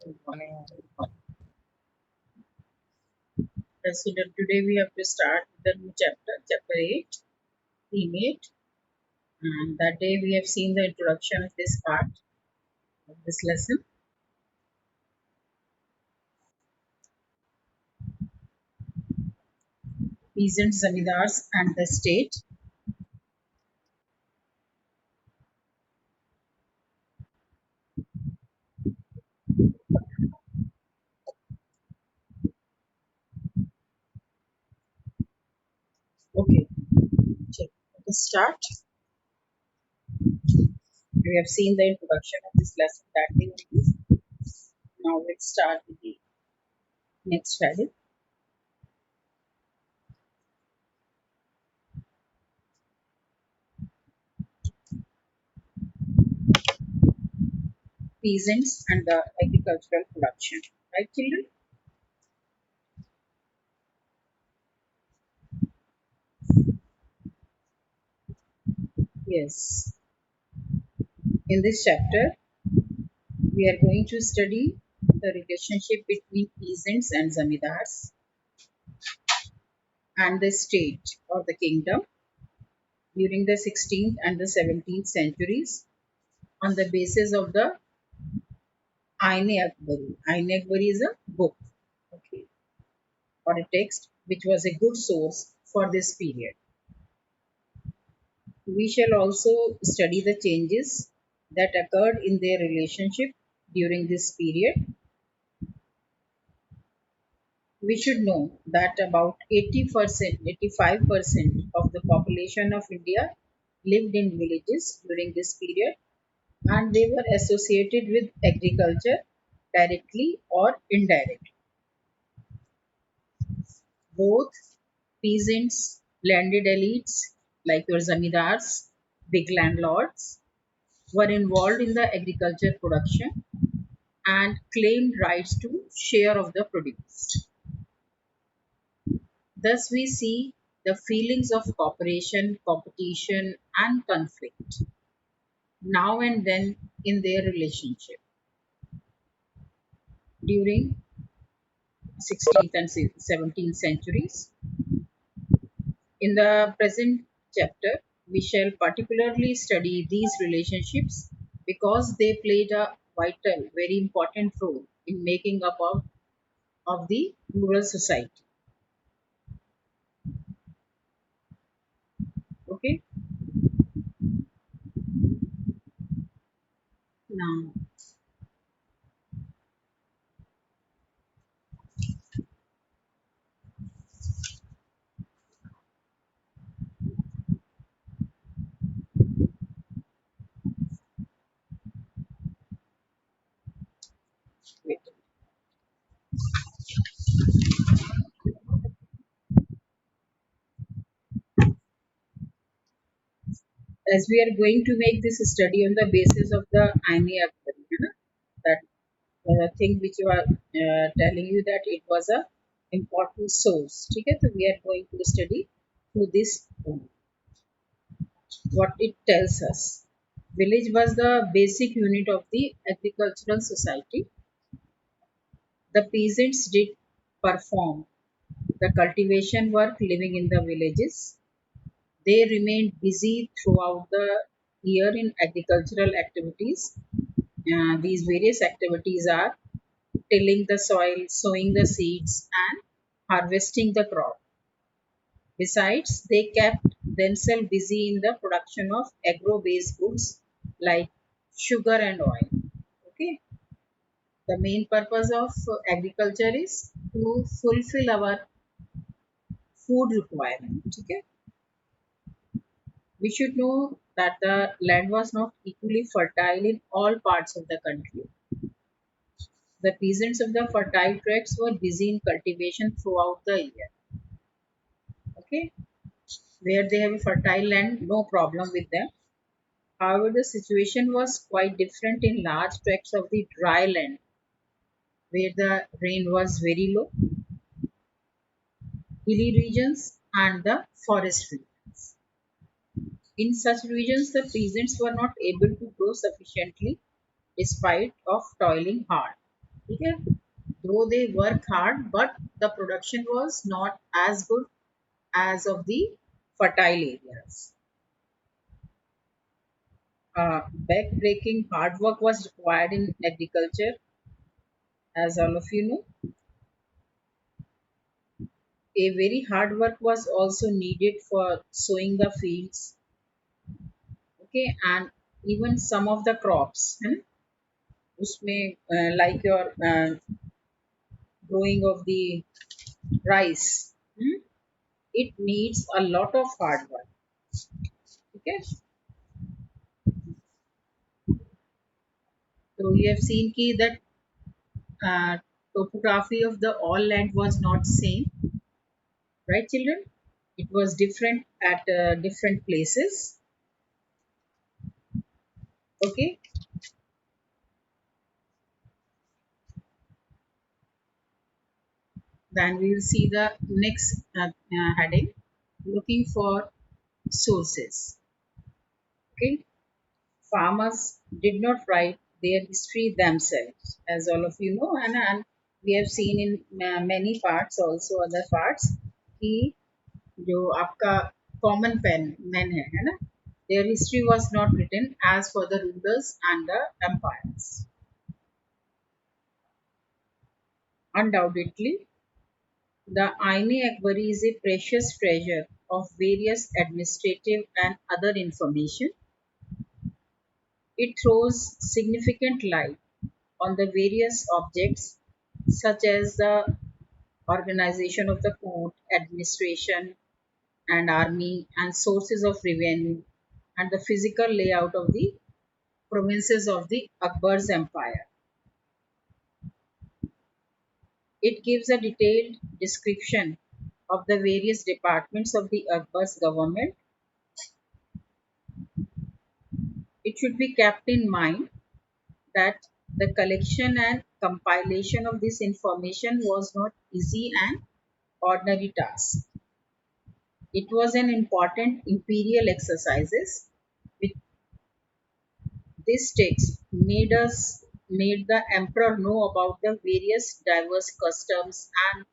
Good morning. Today we have to start with the new chapter, chapter 8, theme 8. And that day we have seen the introduction of this part of this lesson. Peasants, zamindars, and the state. Okay, check. Let us start. We have seen the introduction of this lesson that day only. Now let's start with the next Friday. Peasants and the agricultural production. Right, children? Yes. In this chapter, we are going to study the relationship between peasants and zamindars and the state or the kingdom during the 16th and the 17th centuries on the basis of the Aine Akbari. Aine Akbari is a book, okay, or a text which was a good source for this period. We shall also study the changes that occurred in their relationship during this period. We should know that about 80%, 85% of the population of India lived in villages during this period, and they were associated with agriculture directly or indirectly. Both peasants, landed elites like your zamindars, big landlords, were involved in the agriculture production and claimed rights to share of the produce. Thus, we see the feelings of cooperation, competition, and conflict now and then in their relationship during 16th and 17th centuries. In the present chapter, we shall particularly study these relationships because they played a vital, very important role in making up of the rural society. Okay, now wait. As we are going to make this study on the basis of the Aini Akbari, that thing which you are telling you that it was a important source. Okay, so we are going to study through this what it tells us. Village was the basic unit of the agricultural society. The peasants did perform the cultivation work living in the villages. They remained busy throughout the year in agricultural activities. These various activities are tilling the soil, sowing the seeds, and harvesting the crop. Besides, they kept themselves busy in the production of agro-based goods like sugar and oil. Okay, the main purpose of agriculture is to fulfill our food requirement. Okay, we should know that the land was not equally fertile in all parts of the country. The peasants of the fertile tracts were busy in cultivation throughout the year. Okay, where they have a fertile land, no problem with them. However, the situation was quite different in large tracts of the dry land where the rain was very low, hilly regions, and the forest regions. In such regions, the peasants were not able to grow sufficiently despite of toiling hard. ठीक है. Though they work hard, but the production was not as good as of the fertile areas. Back-breaking hard work was required in agriculture, as all of you know. A very hard work was also needed for sowing the fields, okay, and even some of the crops. उसमें like your growing of the rice, it needs a lot of hard work. Okay, so you have seen ki that uh, topography of the all land was not same, right, children? It was different at different places. Okay, then we will see the next heading, looking for sources. Okay, farmers did not write their history themselves, as all of you know, and we have seen in many parts, also other parts, कि जो आपका common pen men है ना, their history was not written as for the rulers and the empires. Undoubtedly, the Aine-Akbari is a precious treasure of various administrative and other information. It throws significant light on the various objects such as the organization of the court, administration and army, and sources of revenue, and the physical layout of the provinces of the Akbar's empire. It gives a detailed description of the various departments of the Akbar's government. It should be kept in mind that the collection and compilation of this information was not easy and ordinary task. It was an important imperial exercises. With this text made the emperor know about the various diverse customs and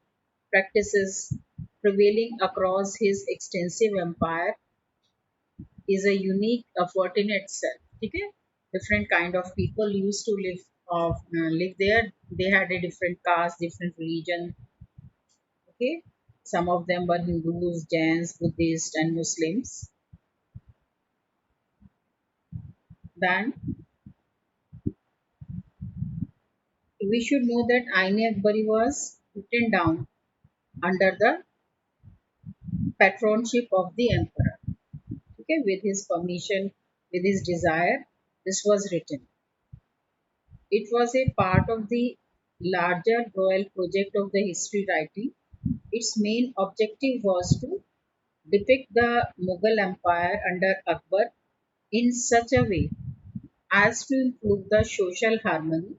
practices prevailing across his extensive empire is a unique effort in itself. Okay? Different kind of people used to live there. They had a different caste, different religion. Okay, some of them were Hindus, Jains, Buddhists, and Muslims. Then we should know that Aine Akbari was written down under the patronship of the emperor. Okay, with his permission, with his desire, this was written. It was a part of the larger royal project of the history writing. Its main objective was to depict the Mughal Empire under Akbar in such a way as to improve the social harmony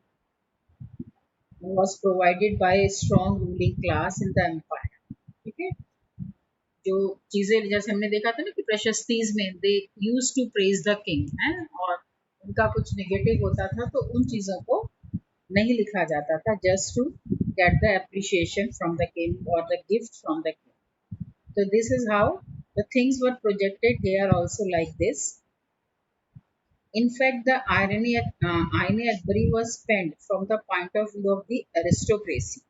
was provided by a strong ruling class in the empire. ठीक है, जो चीजें जैसे हमने देखा था ना कि प्रशस्तीज में they use to praise the king है, और उनका कुछ नेगेटिव होता था तो उन चीजों को नहीं लिखा जाता था, just to get the appreciation from the king और the gift from the king. So this is how the things were projected here also like this. In fact, the Aine Akbari was penned from the point of view of the aristocracy.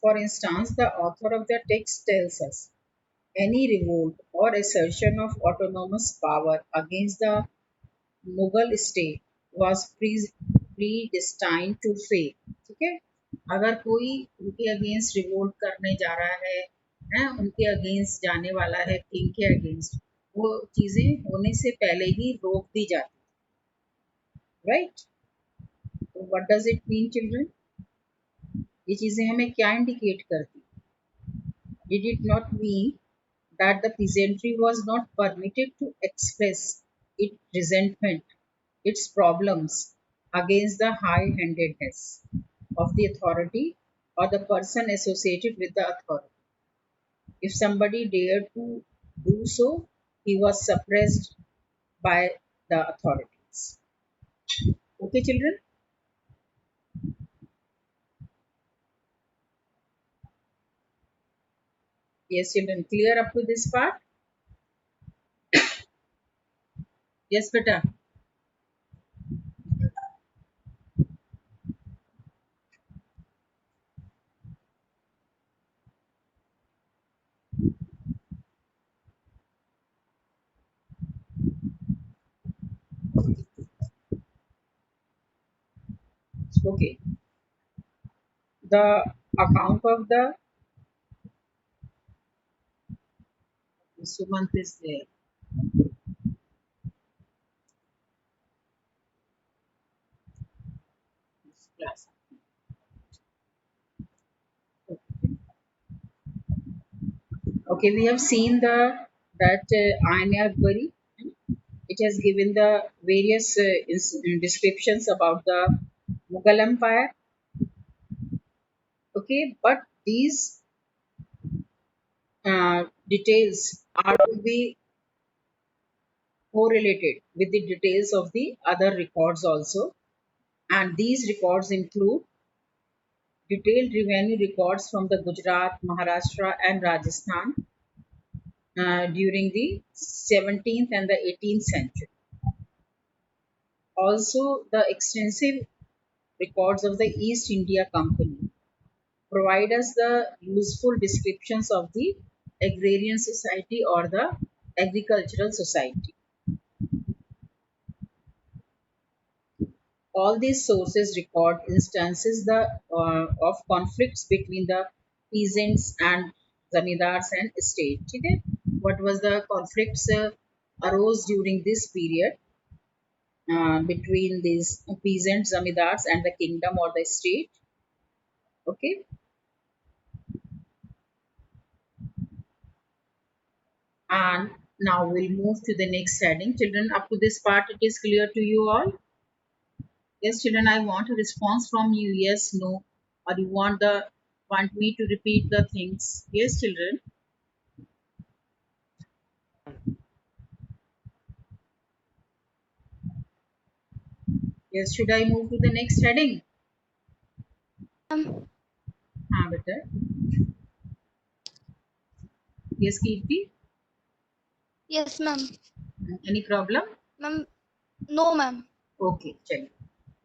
For instance, the author of the text tells us any revolt or assertion of autonomous power against the Mughal state was predestined to fail. ठीक है, अगर कोई उनके against revolt करने जा रहा है, उनके अगेंस्ट जाने वाला है किंग के अगेंस्ट, वो चीजें होने से पहले ही रोक दी जाती, राइट. तो what does it mean children? ये चीजें हमें क्या इंडिकेट करती? Did it not mean that the peasantry was not permitted to express its resentment, its problems against the high-handedness of the authority or the person associated with the authority? If somebody dared to do so, he was suppressed by the authorities. Okay, children? Yes, children, clear up to this part? Yes, beta. Okay. The account of the Sumant is there. This class. Okay, we have seen the that Aine Akbari. It has given the various descriptions about the Mughal Empire. Okay, but these details are to be correlated with the details of the other records also. And these records include detailed revenue records from the Gujarat, Maharashtra, and Rajasthan during the 17th and the 18th century. Also, the extensive records of the East India Company provide us the useful descriptions of the agrarian society or the agricultural society. All these sources record instances of conflicts between the peasants and zamindars and state. Okay? What was the conflicts arose during this period between these peasant zamindars and the kingdom or the state? Okay, and now we'll move to the next heading. Children, up to this part, it is clear to you all? Yes, children, I want a response from you. Yes, no, or you want me to repeat the things? Yes, children. Yes, should I move to the next heading? Um, Better. Yes, Kirti. yes, ma'am. Any problem? Ma'am, no, ma'am. Okay, chalo.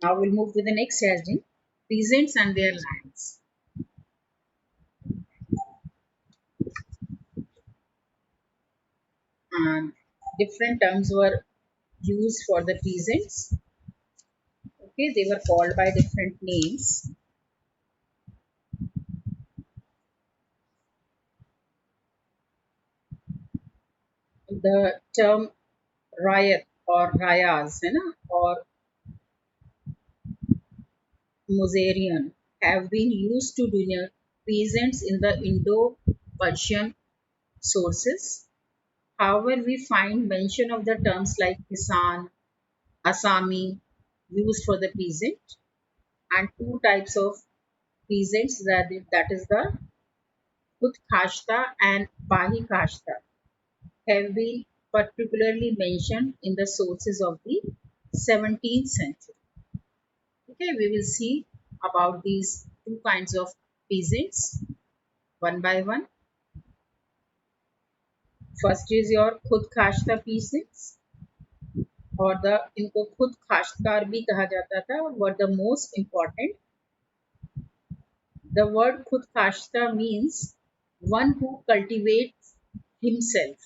Now we'll move to the next heading. Peasants and their Yes, lands. And different terms were used for the peasants. Okay, they were called by different names. The term riot or rayas, है ना, or Mozarian have been used to denote peasants in the Indo-Persian sources. However, we find mention of the terms like Kisan, Asami used for the peasant, and two types of peasants that is the Khud Khashta and Bahi Khashta have been particularly mentioned in the sources of the 17th century. Okay, we will see about these two kinds of peasants one by one. First is your खुद खाश्ता peasants और the इनको खुद खाश्तकार भी कहा जाता था were the most important. The word खुद खाश्ता means one who cultivates himself.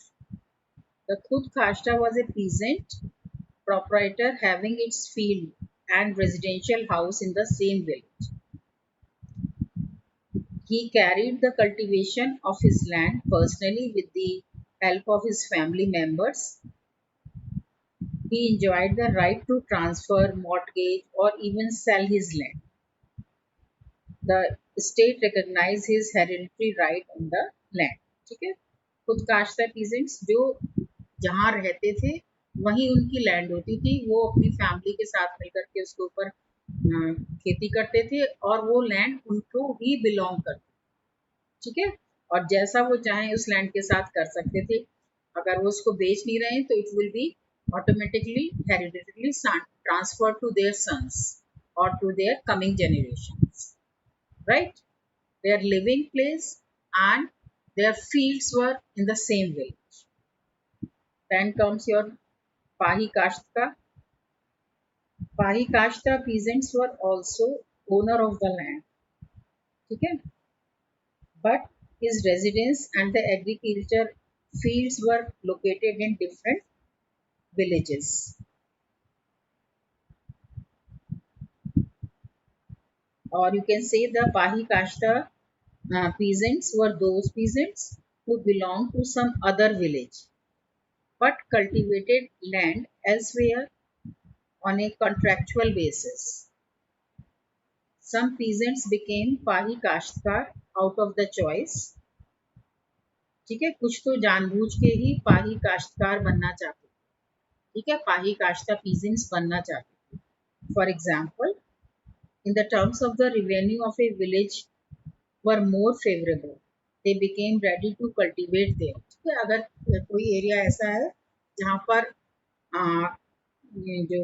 The khud khashta was a peasant proprietor having its field and residential house in the same village. He carried the cultivation of his land personally with the help of his family members. He enjoyed the right to transfer, mortgage, or even sell his land. The state recognized his hereditary right on the land. ठीक है, खुद काश्ता peasants जो जहाँ रहते थे वहीं उनकी land होती थी, वो अपनी फैमिली के साथ मिलकर के उसके ऊपर खेती करते थे और वो लैंड उनको ही बिलोंग करती, ठीक है, और जैसा वो चाहें उस लैंड के साथ कर सकते थे। अगर वो उसको बेच नहीं रहे हैं तो it will be automatically hereditarily transferred to their sons or to their coming generations, right? Their living place and Their fields were in the same village. Then comes your Pahi Kashtka. Pahi Kashta peasants were also owner of the land. Okay? But his residence and the agriculture fields were located in different villages. Or you can say the Pahi Kashta peasants were those peasants who belonged to some other village but cultivated land elsewhere on a contractual basis. Some peasants became Pahi Kashtkar out of the choice. ठीक है, कुछ तो जानबूझ के ही पाही काश्तकार बनना चाहते थे. ठीक है, पाही काश्ता peasants बनना चाहते थे. For example, in the terms of the revenue of a village were more favorable, they became ready to cultivate there. ठीक है, अगर कोई एरिया ऐसा है जहाँ पर ये जो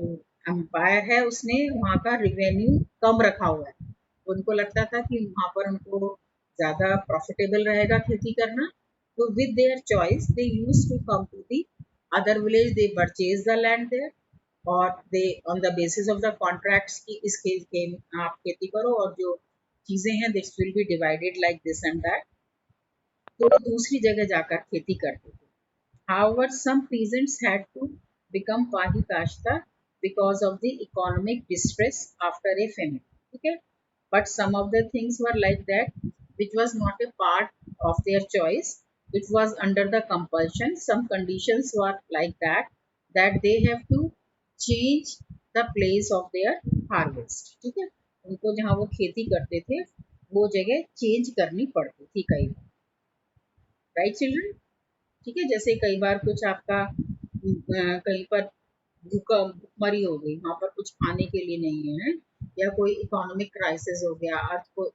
अंपायर है उसने वहाँ का रिवेन्यू कम रखा हुआ है, उनको लगता था कि वहाँ पर उनको ज़्यादा प्रॉफिटेबल रहेगा खेती करना, तो with their choice they use to come to the other village, they purchase the land there और they on the basis of the contracts की इस के आप खेती करो और जो चीज़ें हैं this will be divided like this and that, तो वो दूसरी जगह जाकर खेती करते थे. However, some peasants had to become Pahi Kashta because of the economic distress after a famine. Okay? But some of the things were like that, which was not a part of their choice. It was under the compulsion. Some conditions were like that, that they have to change the place of their harvest. ठीक है, उनको जहाँ वो खेती करते थे वो जगह चेंज करनी पड़ती थी कई बार. Right children? ठीक है, जैसे कई बार कुछ आपका कहीं पर भूखमरी हो गई, वहाँ पर कुछ खाने के लिए नहीं है, या कोई इकोनॉमिक क्राइसिस हो गया, अर्थ को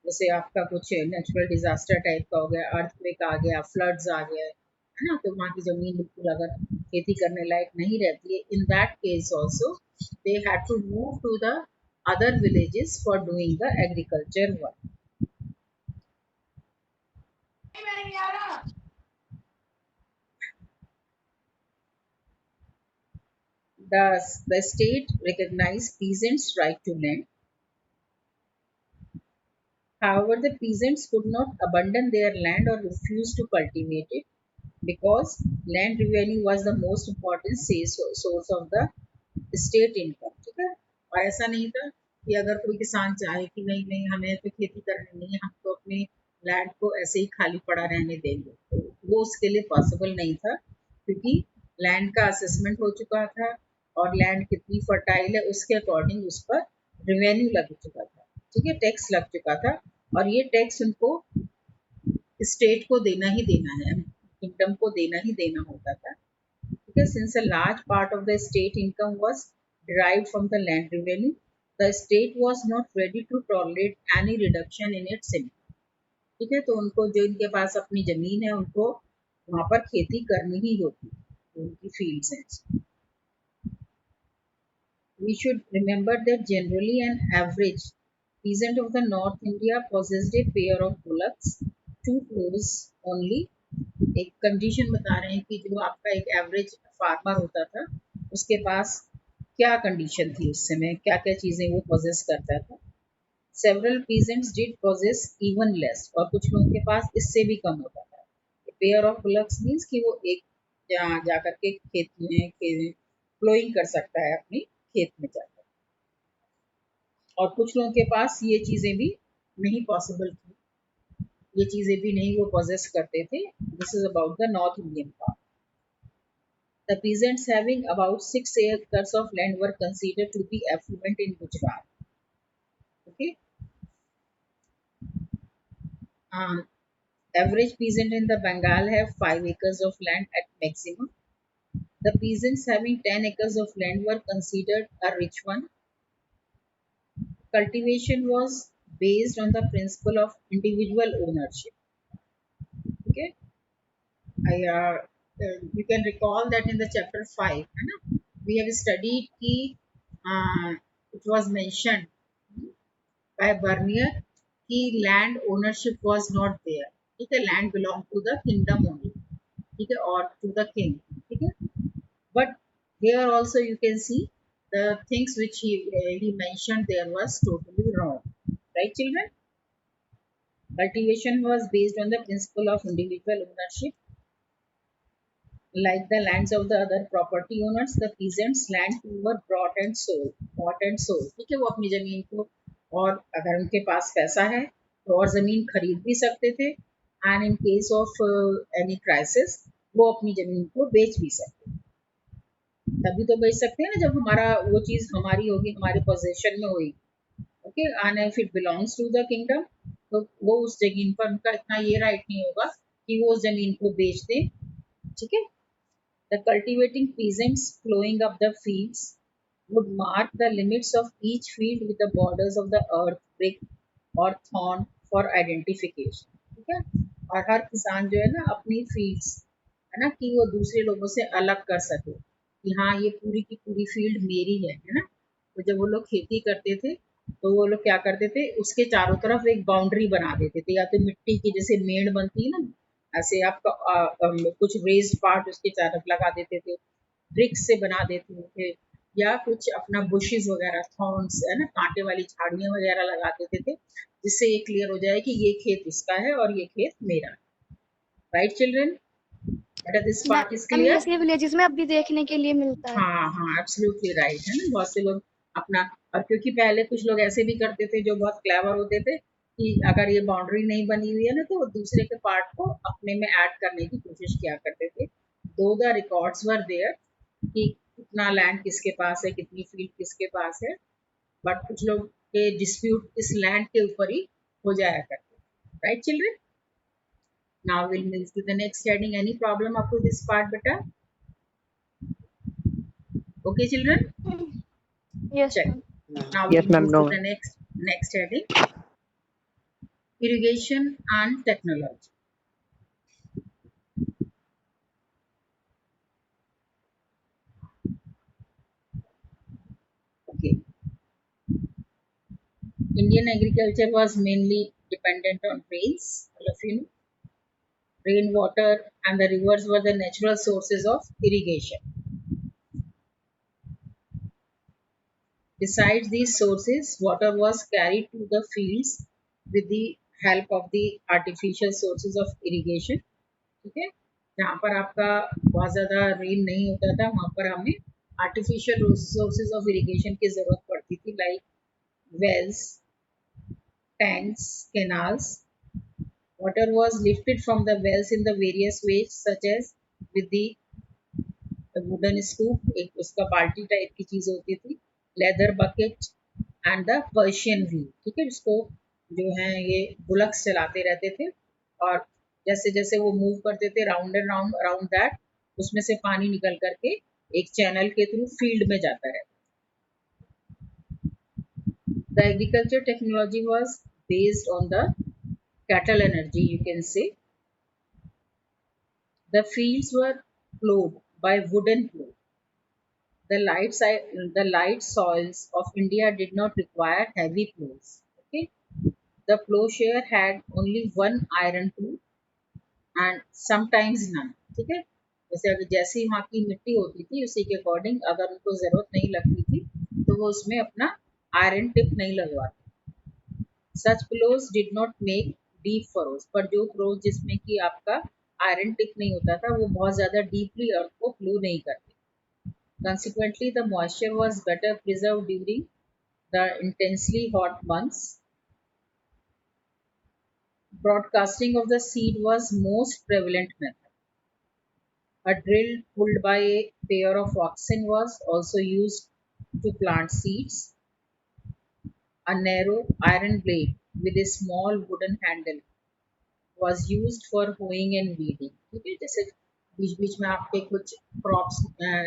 जैसे आपका कुछ नेचुरल डिजास्टर टाइप का हो गया, अर्थक्वेक आ गया, फ्लड्स आ गया है ना, तो वहाँ की जमीन बिल्कुल अगर खेती करने लायक नहीं रहती है, in that case also they had to move to the other villages for doing the agriculture work. The state recognized peasants' right to land. However, the peasants could not abandon their land or refuse to cultivate it because land revenue was the most important source of the state income. ठीक है, और ऐसा नहीं था कि अगर कोई किसान चाहे कि नहीं नहीं हमें तो खेती करनी नहीं है, हम तो अपने लैंड को ऐसे ही खाली पड़ा रहने देंगे, तो वो उसके लिए पॉसिबल नहीं था क्योंकि लैंड का असेसमेंट हो चुका था और लैंड कितनी फर्टाइल है उसके अकॉर्डिंग उस पर रिवेन्यू लग चुका था. ठीक है, टैक्स लग चुका था और ये टैक्स उनको स्टेट को देना ही देना है, किंगडम को देना ही देना होता था. Because since a large part of the state income was derived from the land revenue, the state was not ready to tolerate any reduction in its income. ठीक है, तो उनको जो इनके पास अपनी जमीन है उनको वहां पर खेती करनी ही होती है, उनकी फील्ड्स हैं. We should remember that generally an average peasant of the North India possessed a pair of bullocks, two cows only. एक कंडीशन बता रहे हैं कि जो आपका एक एवरेज फार्मर होता था उसके पास क्या कंडीशन थी उस समय, क्या क्या चीजें वो पोजेस करता था. Several peasants did possess even less, और कुछ लोगों के पास इससे भी कम होता था. पेयर ऑफ बुलक्स मीन्स कि वो एक जा करके खेत में फ्लोइंग कर सकता है अपनी खेत में जाकर, और कुछ लोगों के पास ये चीजें भी नहीं पॉसिबल थी, ये चीजें भी नहीं वो पोजेस करते थे. This is about the north Indian part. The peasants having about 6 acres of land were considered to be affluent in Gujarat. Okay. Average peasant in the Bengal have 5 acres of land at maximum. The peasants having 10 acres of land were considered a rich one. Cultivation was based on the principle of individual ownership. Okay. You can recall that in the chapter 5, we have studied कि it was mentioned by Bernier कि land ownership was not there. ठीक है, land belong to the kingdom only, ठीक है, और to the king, ठीक है. But here also you can see the things which he mentioned there was totally wrong, right children? Cultivation was based on the principle of individual ownership. Like the lands of the other property owners, the peasants' land were bought and sold. ठीक है, वो अपनी जमीन को, और अगर उनके पास पैसा है तो और जमीन खरीद भी सकते थे, and in case of any crisis वो अपनी जमीन को बेच भी सकते थे. तभी तो बेच सकते हैं ना जब हमारा वो चीज हमारी होगी, हमारे पोजेशन में होगी. Okay, and if it belongs to the kingdom, तो वो उस जमीन पर उनका इतना ये राइट नहीं होगा कि वो उस जमीन को बेच दे. ठीक है. The cultivating peasants plowing up the fields would mark the limits of each field with the borders of the earth, brick or thorn for identification. ठीक है. और हर किसान जो है ना अपनी फील्ड्स, है ना, कि वो दूसरे लोगों से अलग कर सके कि हाँ ये पूरी की पूरी फील्ड मेरी है ना. तो जब वो लोग खेती करते थे तो वो लोग क्या करते थे, उसके चारों तरफ एक बाउंड्री बना देते थे, या तो मिट्टी की जैसे मेड़ बनती है ना, ऐसे आपका कुछ रेज्ड पार्ट उसके चारों लगा देते थे, ब्रिक्स से बना देते थे, या कुछ अपना बुशेस वगैरह, थॉर्न्स है ना, कांटे वाली झाड़ियां वगैरह लगा देते थे, जिससे ये क्लियर हो जाए कि ये खेत इसका है और ये खेत मेरा है. Right children? बेटा दिस पार्ट इज मैम ये क्लियर? ऐसे विलेजेस में अब भी देखने के लिए मिलता है. हाँ हाँ, एब्सोल्युटली राइट है ना. बहुत से लोग अपना, और क्योंकि पहले कुछ लोग ऐसे भी करते थे जो बहुत क्लेवर होते थे कि अगर ये बाउंड्री नहीं बनी हुई है ना तो दूसरे के पार्ट को अपने में ऐड करने की कोशिश किया करते थे. दो द रिकॉर्ड्स वर देयर कि कितना लैंड किसके पास है, कितनी फील्ड किसके पास है, बट कुछ लोग के डिस्प्यूट इस लैंड के ऊपर ही हो जाया करते. Right children? Now will move to the next heading. Any problem up to this part बेटा? Okay children, yes check. Ma'am. Now Yes, we'll ma'am. move to No, the ma'am. next heading, irrigation and technology. Okay, Indian agriculture was mainly dependent on rains. All of you know, rainwater and the rivers were the natural sources of irrigation. Besides these sources, water was carried to the fields with the help of the artificial sources of irrigation. ठीक है, जहाँ पर आपका बहुत ज़्यादा rain नहीं होता था वहाँ पर हमें आर्टिफिशियल सोर्सेज ऑफ इरिगेशन की ज़रूरत पड़ती थी, like wells, tanks, canals. Water was lifted from the wells in the various ways, such as with the wooden scoop, एक उसका बाल्टी टाइप की चीज होती थी, leather bucket and the Persian wheel. ठीक है, जिसको जो है ये बुलक्स चलाते रहते थे, और जैसे जैसे वो मूव करते थे round and round around that, उसमें से पानी निकल करके एक चैनल के थ्रू फील्ड में जाता रहता. The agriculture technology was based on the cattle energy, you can say. The fields were plowed by wooden plow. The light soils of India did not require heavy plows. Okay, the plowshare had only one iron tool and sometimes none. ठीक है, जैसे अगर जैसी वहाँ की मिट्टी होती थी उसी के अकॉर्डिंग, अगर उनको जरूरत नहीं लगती थी तो वो उसमें अपना आयरन टिप नहीं लगवाते. Such plows did not make deep furrows, पर जो plows जिसमें कि आपका आयरन टिप नहीं होता था वो बहुत ज्यादा डीपली अर्थ को प्लो नहीं करते. Consequently, the moisture was better preserved during the intensely hot months. Broadcasting of the seed was most prevalent method. A drill pulled by a pair of oxen was also used to plant seeds. A narrow iron blade with a small wooden handle was used for hoeing and weeding. ठीक है, जैसे बीच बीच में आपके कुछ crops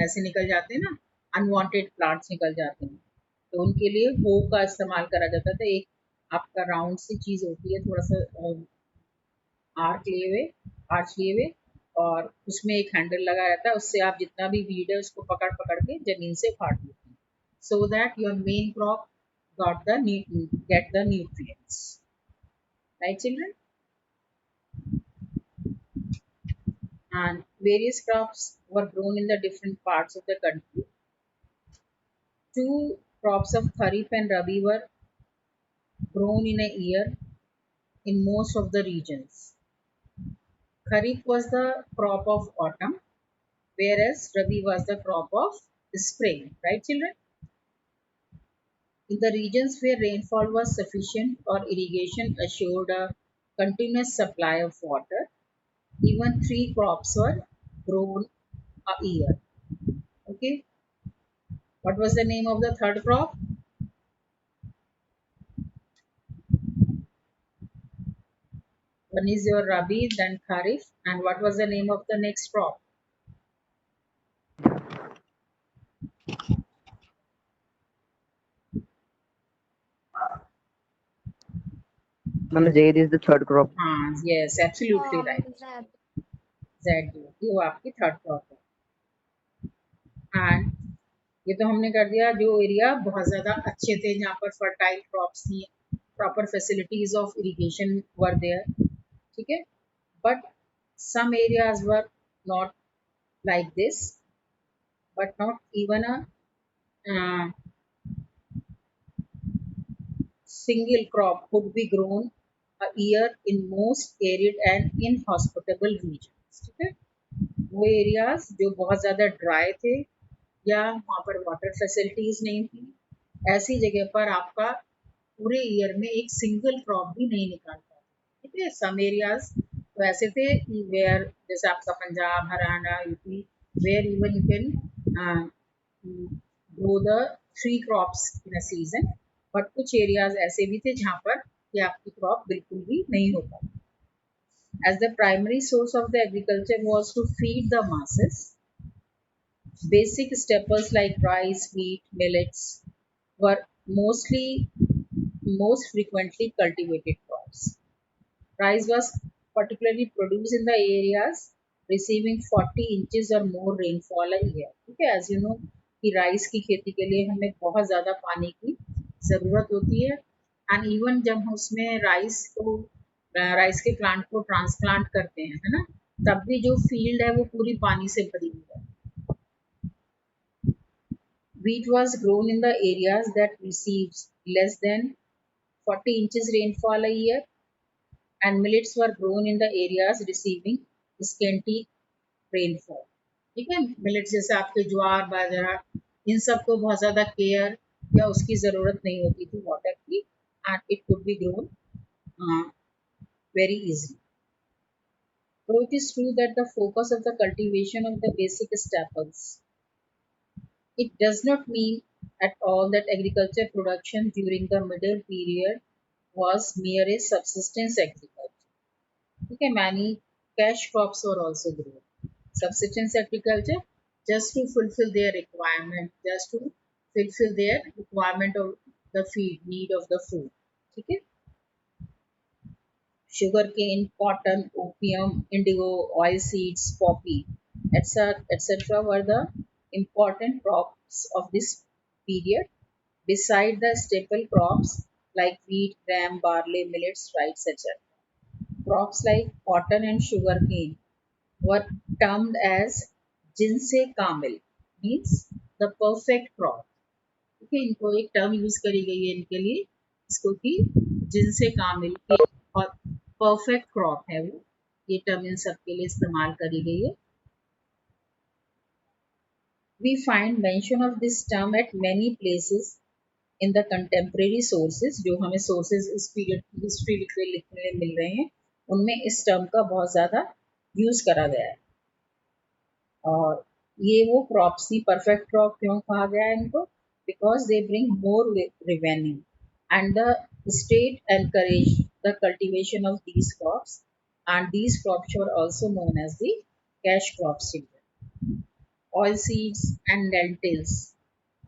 ऐसे निकल जाते हैं ना, अनवांटेड प्लांट्स निकल जाते हैं, तो उनके लिए हो का इस्तेमाल करा जाता था. एक आपका राउंड सी चीज होती है, थोड़ा सा आर्क लिए हुए, आर्च लिए हुए, और उसमें एक हैंडल लगाया जाता है, उससे आप जितना भी वीड है उसको पकड़ पकड़ के जमीन से फाड़ देते हैं, so that your main crop got the get the nutrients. Right children? and various crops were grown in the different parts of the country. Two crops of Kharif and Rabi were grown in a year in most of the regions. Kharif was the crop of autumn, whereas Rabi was the crop of spring, right, children? In the regions where rainfall was sufficient or irrigation assured a continuous supply of water, even three crops were grown a year. Okay, what was the name of the third crop? One is your Rabi, then Kharif, and what was the name of the next crop? Ma'am, Zaid is the third crop. Yes, absolutely हाँ right. Z Z, ये वो आपकी third crop है। And ये तो हमने कर दिया जो एरिया बहुत ज़्यादा अच्छे थे, जहाँ पर फर्टाइल क्रॉप्स थी, proper facilities of irrigation were there, ठीक है। But some areas were not like this, but not even a single crop could be grown a year in most arid and inhospitable regions, ठीक है। वो areas जो बहुत ज़्यादा dry थे या वहाँ पर वाटर फैसिलिटीज नहीं थी, ऐसी जगह पर आपका पूरे ईयर में एक सिंगल क्रॉप भी नहीं निकालता, ठीक है। सम एरियाज तो ऐसे थे कि वेयर, जैसे आपका Punjab, Haryana, UP, where even you can grow the three crops in a season, but कुछ एरियाज ऐसे भी थे जहाँ पर ये आपकी क्रॉप बिल्कुल भी नहीं हो पाती। As the primary source of the agriculture was to feed the masses, basic staples like rice, wheat, millets were most frequently cultivated crops. Rice was particularly produced in the areas receiving 40 inches or more rainfall a year. ठीक है, as you know कि rice की खेती के लिए हमें बहुत ज़्यादा पानी की ज़रूरत होती है, एंड इवन जब हम उसमें राइस के प्लांट को ट्रांसप्लांट करते हैं, है ना, तब भी जो फील्ड है वो पूरी पानी से भरी हुई है। Wheat was grown in the areas that receives less than 40 inches rainfall a year, and millets were grown in the areas receiving scanty rainfall. ठीक है, मिलेट्स जैसे आपके ज्वार, बाजरा, इन सबको बहुत ज़्यादा केयर या उसकी ज़रूरत नहीं होती थी वाटर की, and it could be grown very easily. So it is true that the focus of the cultivation of the basic staples, it does not mean at all that agriculture production during the middle period was mere a subsistence agriculture. Okay, many cash crops were also grown. Subsistence agriculture, just to fulfill their requirement, just to fulfill their requirement of the feed, need of the food. Okay? Sugarcane, cotton, opium, indigo, oilseeds, poppy, etc., were the important crops of this period, beside the staple crops like wheat, gram, barley, millets, rice, etc. Crops like cotton and sugarcane were termed as jinse kamil, means the perfect crop. ठीक है, इनको एक term use करी गई है इनके लिए, इसको कि जिनसे कामिल के और परफेक्ट क्रॉप है वो, ये टर्म इन सब के लिए इस्तेमाल करी गई है। We find mention of this term at many places in the contemporary sources, जो हमें sources इस पीरियड की हिस्ट्री लिखने मिल रहे हैं, उनमें इस टर्म का बहुत ज़्यादा यूज करा गया है। और ये वो क्रॉप्स ही परफेक्ट क्रॉप क्यों कहा गया है इनको? Because they bring more revenue, and the state encourage the cultivation of these crops, and these crops were also known as the cash crops. Oilseeds and lentils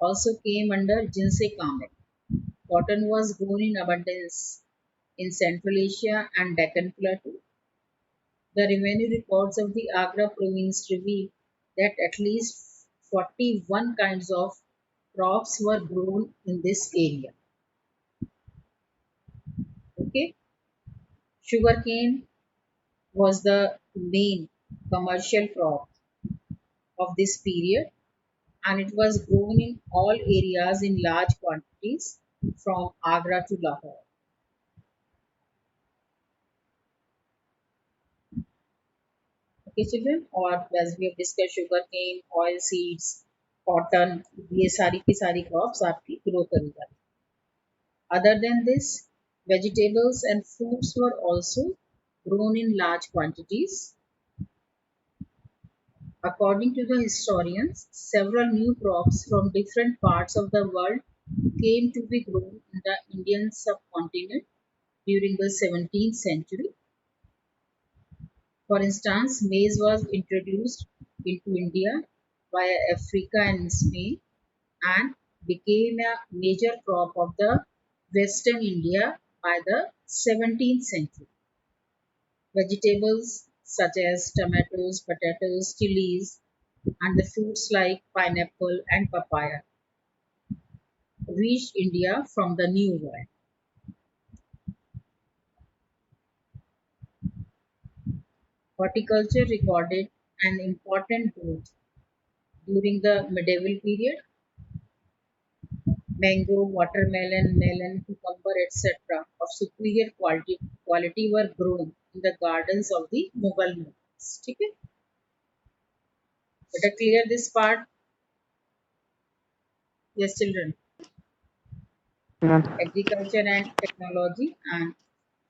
also came under jinse kamil. Cotton was grown in abundance in Central Asia and Deccan Plateau. The revenue records of the Agra province reveal that at least 41 kinds of crops were grown in this area. Okay, sugarcane was the main. commercial crop of this period, and it was grown in all areas in large quantities from Agra to Lahore. Okay, children, और as we have discussed sugar cane, oil seeds, cotton, ये सारी की सारी crops आपकी grow करी जाती. Other than this, vegetables and fruits were also grown in large quantities. According to the historians, several new crops from different parts of the world came to be grown in the Indian subcontinent during the 17th century. For instance, maize was introduced into India via Africa and Spain and became a major crop of the Western India by the 17th century. Vegetables such as tomatoes, potatoes, chilies, and the fruits like pineapple and papaya reached India from the New World. Horticulture recorded an important growth during the medieval period. Mango, watermelon, melon, cucumber, etc. of superior quality were grown in the gardens of the Mughal nobles. Okay? Better clear this part. Yes, children. Ma'am. Agriculture and technology and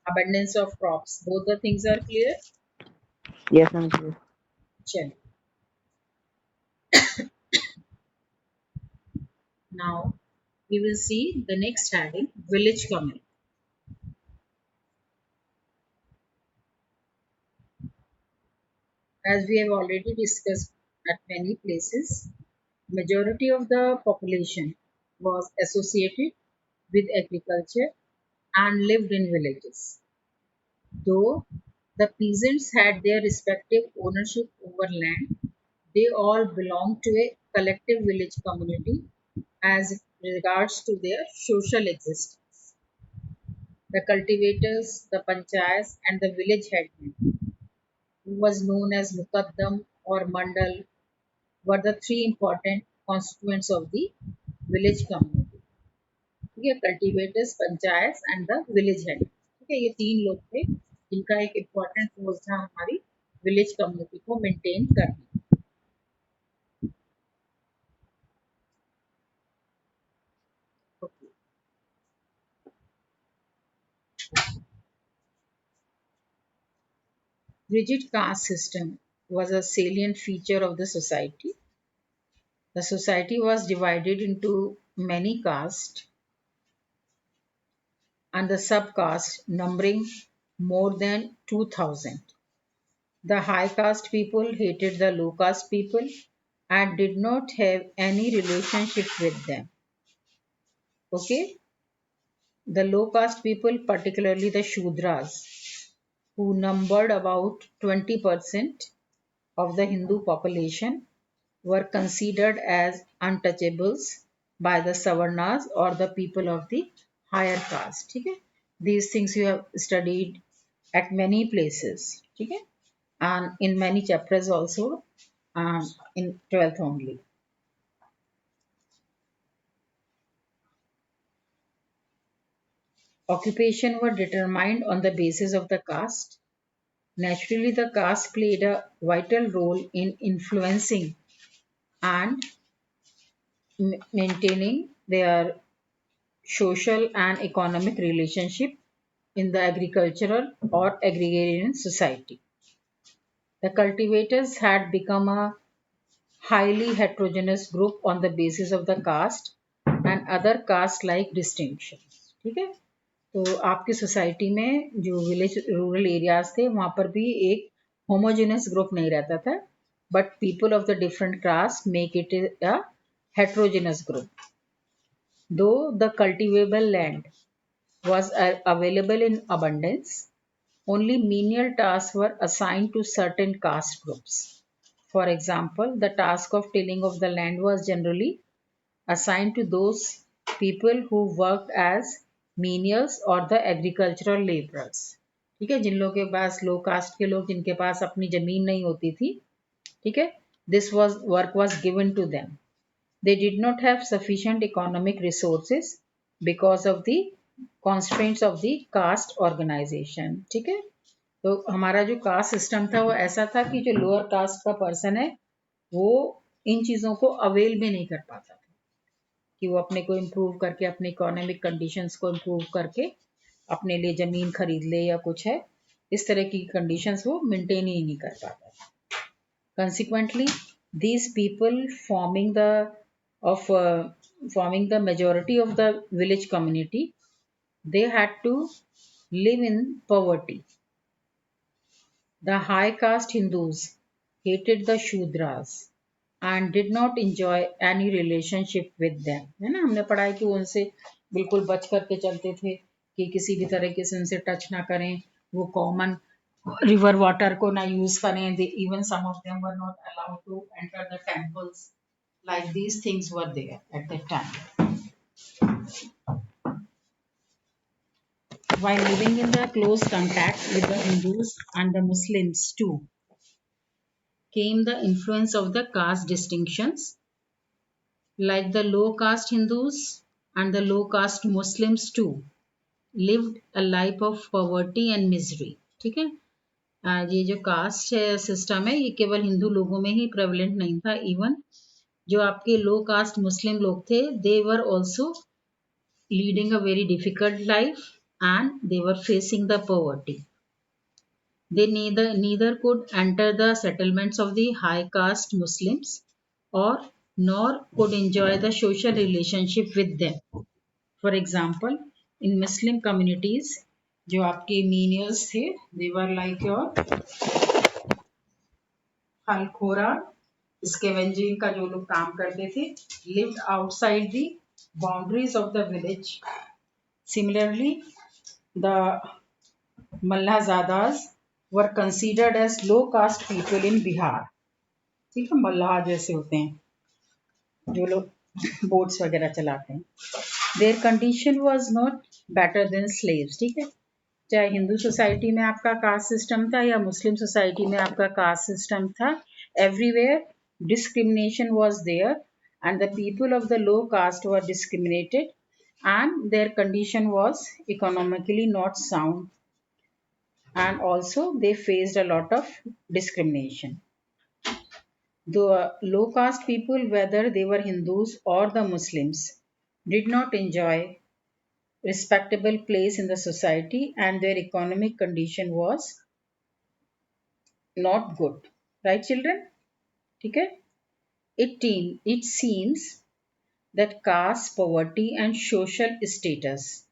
abundance of crops. Both the things are clear. Yes, ma'am. Yes. Chal. Now we will see the next heading, village community. As we have already discussed at many places, majority of the population was associated with agriculture and lived in villages. Though the peasants had their respective ownership over land, they all belonged to a collective village community as regards to their social existence. The cultivators, the panchayats, and the village headman, who was known as Mukaddam or Mandal, were the three important constituents of the village community. ठीक है, cultivators, panchayat and the village head. ठीक है, ये तीन लोग थे जिनका एक इम्पोर्टेंट रोल था हमारी विलेज कम्युनिटी को मेंटेन करने. Okay. Rigid caste system was a salient feature of the society. The society was divided into many castes and the subcaste numbering more than 2000. The high caste people hated the low caste people and did not have any relationship with them. Okay? The low caste people, particularly the Shudras, who numbered about 20% of the Hindu population, were considered as untouchables by the Savarnas or the people of the higher caste. Okay? These things you have studied at many places. Okay? And in many chapters also in 12th only. Occupation were determined on the basis of the caste. Naturally, the caste played a vital role in influencing and maintaining their social and economic relationship in the agricultural or agrarian society. The cultivators had become a highly heterogeneous group on the basis of the caste and other caste like distinctions. ठीक है, तो आपकी society में जो village rural areas थे वहाँ पर भी एक होमोजेनस ग्रुप नहीं रहता था, but people of the different caste make it a heterogeneous group. Though the cultivable land was available in abundance, only menial tasks were assigned to certain caste groups. For example, the task of tilling of the land was generally assigned to those people who worked as menials or the agricultural laborers. ठीक है, जिन लोगों के पास लो cast के लोग जिनके पास अपनी जमीन नहीं होती थी, ठीक है, this was work was given to them. They did not have sufficient economic resources because of the constraints of the caste organization. ठीक है, तो हमारा जो कास्ट सिस्टम था वो ऐसा था कि जो लोअर कास्ट का पर्सन है वो इन चीज़ों को अवेल भी नहीं कर पाता था कि वो अपने को इम्प्रूव करके अपने इकोनॉमिक कंडीशंस को इम्प्रूव करके अपने लिए ज़मीन खरीद ले या कुछ है, इस तरह की कंडीशंस वो मेंटेन ही नहीं कर पाता था. Consequently, these people forming the majority of the village community, they had to live in poverty. The high caste Hindus hated the Shudras and did not enjoy any relationship with them. है ना, हमने पढ़ा है कि वो उनसे बिल्कुल बच करके चलते थे कि किसी भी तरीके से उनसे टच ना करें, वो कॉमन river water को ना यूज करें. They, even some of them were not allowed to enter the temples. Like these things were there at that time. While living in the close contact with the Hindus and the Muslims too, came the influence of the caste distinctions. Like the low caste Hindus and the low caste Muslims too lived a life of poverty and misery. ठीक है, ये जो caste system है ये केवल हिंदू लोगों में ही prevalent नहीं था. इवन जो आपके लो कास्ट मुस्लिम लोग थे, they were also leading a very difficult life and they were facing the poverty. They neither could enter the settlements of the high caste Muslims or nor could enjoy the social relationship with them. For example, in Muslim communities, जो आपके menials थे, they were like your हलखोरा, scavenging का जो लोग काम करते थे, lived outside the boundaries of the village. Similarly, the Mallazadas were considered as low caste people in Bihar. ठीक है, मल्लाह जैसे होते हैं जो लोग बोट्स वगैरह चलाते हैं. There condition was not better than slaves. ठीक है, चाहे हिंदू सोसाइटी में आपका कास्ट सिस्टम था या मुस्लिम सोसाइटी में आपका कास्ट सिस्टम था, everywhere discrimination was there and the people of the low caste were discriminated and their condition was economically not sound, and also they faced a lot of discrimination. The low caste people, whether they were Hindus or the Muslims, did not enjoy respectable place in the society and their economic condition was not good. Right, children? Okay? It seems that caste, poverty and social status,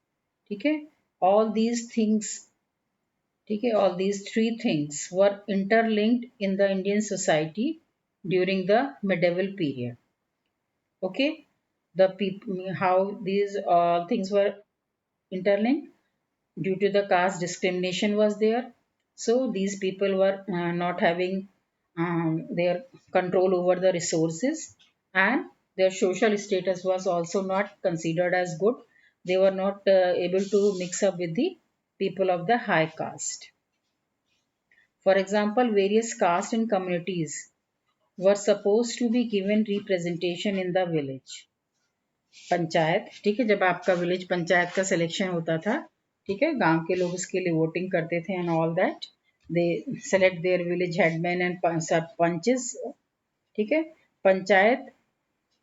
okay, all these things, okay, all these three things were interlinked in the Indian society during the medieval period. Okay, the people, how these things were interlinked due to the caste discrimination was there. So these people were not having their control over the resources, and their social status was also not considered as good. They were not able to mix up with the people of the high caste. For example, various castes and communities were supposed to be given representation in the village. Panchayat, ठीक है, जब आपका village panchayat का selection होता था, ठीक है, गांव के लोग इसके लिए वोटिंग करते थे and all that, they select their village headman and sarpanches. ठीक है, पंचायत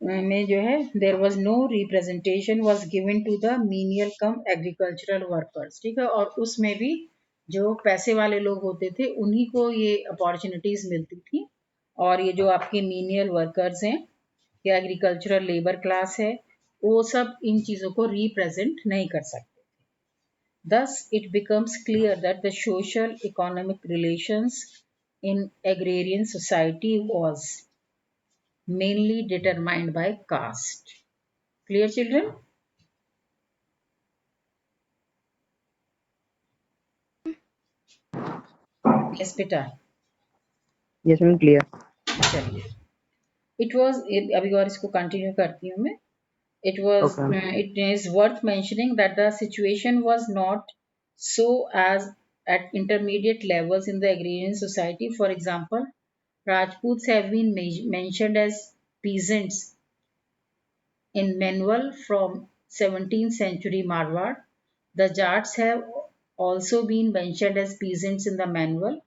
में जो है there was no representation was given to the menial cum agricultural workers. ठीक है, और उसमें भी जो पैसे वाले लोग होते थे उन्हीं को ये अपॉर्चुनिटीज मिलती थी, और ये जो आपके मीनियल वर्कर्स हैं या एग्रीकल्चरल लेबर क्लास है, वो सब इन चीज़ों को रिप्रेजेंट नहीं कर सकते. Thus, it becomes clear that the social economic relations in agrarian society was mainly determined by caste. Clear, children? Yes, beta. Yes, ma'am, clear. चलिए, it was, अभी और इसको कंटिन्यू करती हूँ मैं. It was Okay. it is worth mentioning that the situation was not so as at intermediate levels in the agrarian society. For example, Rajputs have been mentioned as peasants in manual from 17th century Marwar. The Jats have also been mentioned as peasants in the manual,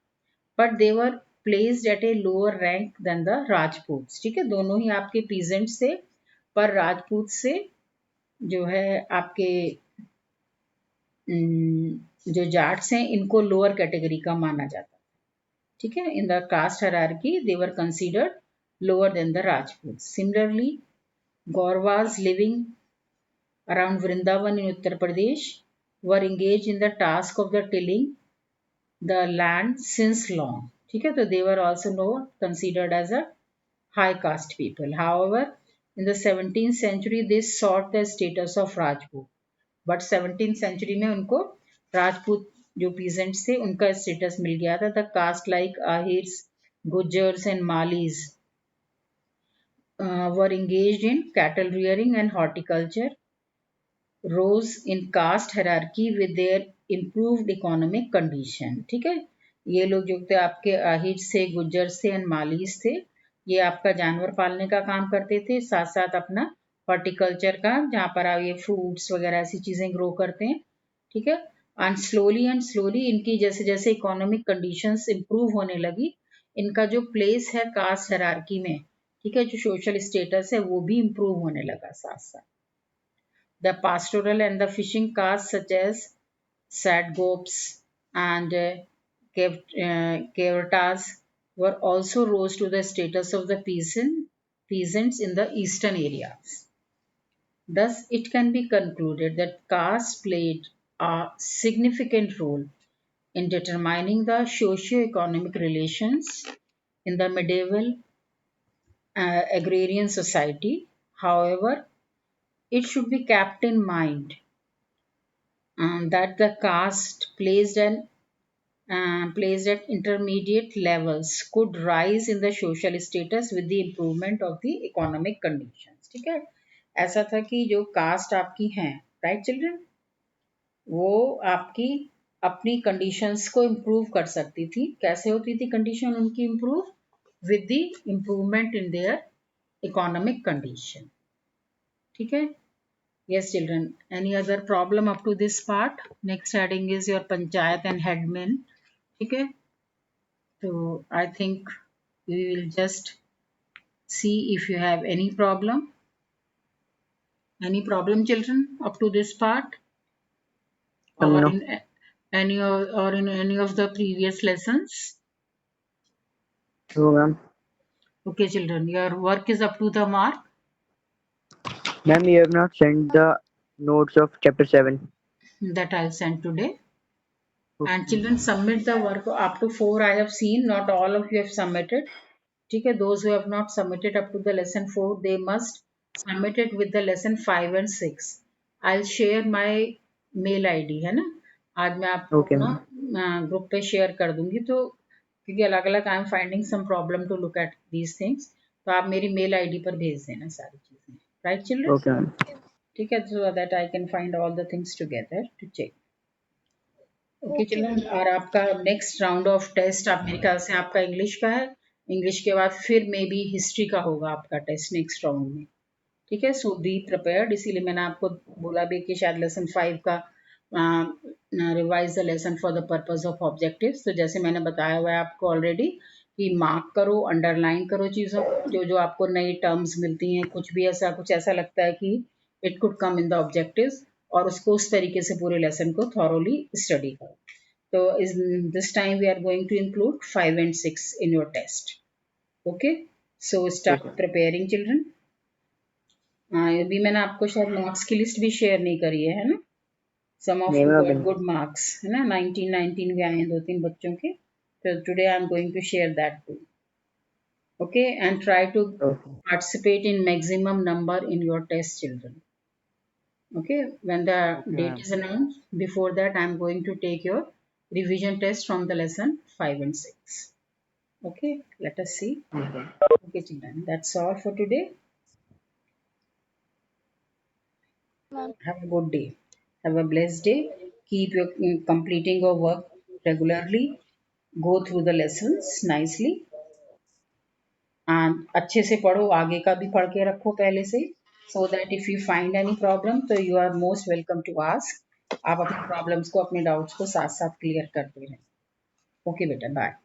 but they were placed at a lower rank than the Rajputs. ठीक है, दोनों ही आपके peasants थे, पर राजपूत से जो है आपके जो जाट्स हैं इनको लोअर कैटेगरी का माना जाता है. ठीक है, in the caste hierarchy they were considered lower than the Rajput. Similarly, Gauravas living around Vrindavan in Uttar Pradesh were engaged in the task of the tilling the land since long. ठीक है, तो they were also considered as a high caste people. However, in the 17th century they sought the status of Rajput. But 17th century में उनको राजपूत जो peasants थे उनका status मिल गया था. The caste like Ahirs, Gujars and Malis were engaged in cattle rearing and horticulture, rose in caste hierarchy with their improved economic condition. ठीक है, ये लोग जो थे आपके आहिर से, गुज्जर से एंड मालीस थे, ये आपका जानवर पालने का काम करते थे, साथ साथ अपना हॉर्टिकल्चर का, जहाँ पर आप ये फ्रूट्स वगैरह ऐसी चीजें ग्रो करते हैं. ठीक है, एंड स्लोली इनकी जैसे जैसे इकोनॉमिक कंडीशंस इंप्रूव होने लगी, इनका जो प्लेस है कास्ट हायरार्की में, ठीक है, जो सोशल स्टेटस है वो भी इंप्रूव होने लगा साथ साथ. The pastoral and the fishing castes such as Sadgopes and Kevatas were also rose to the status of the peasants in the eastern areas. Thus, it can be concluded that caste played a significant role in determining the socio-economic relations in the medieval agrarian society. However, it should be kept in mind that the caste placed at intermediate levels could rise in the social status with the improvement of the economic conditions. ठीक है, ऐसा था कि जो cast आपकी हैं, right children, वो आपकी अपनी कंडीशंस को इम्प्रूव कर सकती थी. कैसे होती थी कंडीशन उनकी improve? With the improvement in their economic condition. ठीक है. Yes, children. Any other problem up to this part? Next heading is your panchayat and headmen. Okay. So I think we will just see if you have any problem. Any problem, children, up to this part? Or No. in any of the previous lessons? No, ma'am. Okay, children. Your work is up to the mark. Ma'am, you have not sent the notes of chapter 7. That I'll send today. Okay. And children, submit the work up to 4 I have seen. Not all of you have submitted. ठीक है, those who have not submitted up to the lesson 4, they must submit it with the lesson 5 and 6. I'll share my mail ID, है ना, आज मैं आपको Okay, अपना group पे share कर दूंगी. तो क्योंकि अलग अलग I am finding some problem to look at these things, तो आप मेरी मेल आईडी पर भेज देना सारी चीजें. Right children? Okay, ma'am. ठीक है, so that I can find all the things together to check. Okay children, और आपका नेक्स्ट राउंड ऑफ टेस्ट आप मेरे ख्याल से आपका इंग्लिश का है. इंग्लिश के बाद फिर मे बी हिस्ट्री का होगा आपका टेस्ट नेक्स्ट राउंड में. ठीक है, सो बी प्रिपेयर्ड. इसीलिए मैंने आपको बोला भी कि शायद लेसन 5 का revise the lesson for the purpose of objectives. तो जैसे मैंने बताया हुआ है आपको ऑलरेडी कि मार्क करो, अंडरलाइन करो चीज़ों को, जो जो आपको नई टर्म्स मिलती हैं, कुछ भी ऐसा कुछ ऐसा लगता है कि it could come in the objectives, और उसको उस तरीके से पूरे लेसन को थॉरोली स्टडी करो. तो इस this time we are going to include 5 and 6 in your test. Okay, so start preparing children. अभी मैंने आपको शायद मार्क्स की लिस्ट भी शेयर नहीं करी है ना. Some of you got good marks, है ना, 19 भी आए हैं 2-3 बच्चों के. तो today I am going to share that too. Okay, and try to participate in maximum number in your test children. Okay, when the date is announced, before that I am going to take your revision test from the lesson 5 and 6. Okay, let us see. Okay children, that's all for today. Have a good day. Have a blessed day. Keep your completing your work regularly, go through the lessons nicely, and अच्छे से पढ़ो, आगे का भी पढ़ के रखो पहले से, so that if you find any problem तो you are most welcome to ask. आप अपने प्रॉब्लम्स को, अपने डाउट्स को साथ साथ क्लियर करते रहें. ओके बेटा, बाय.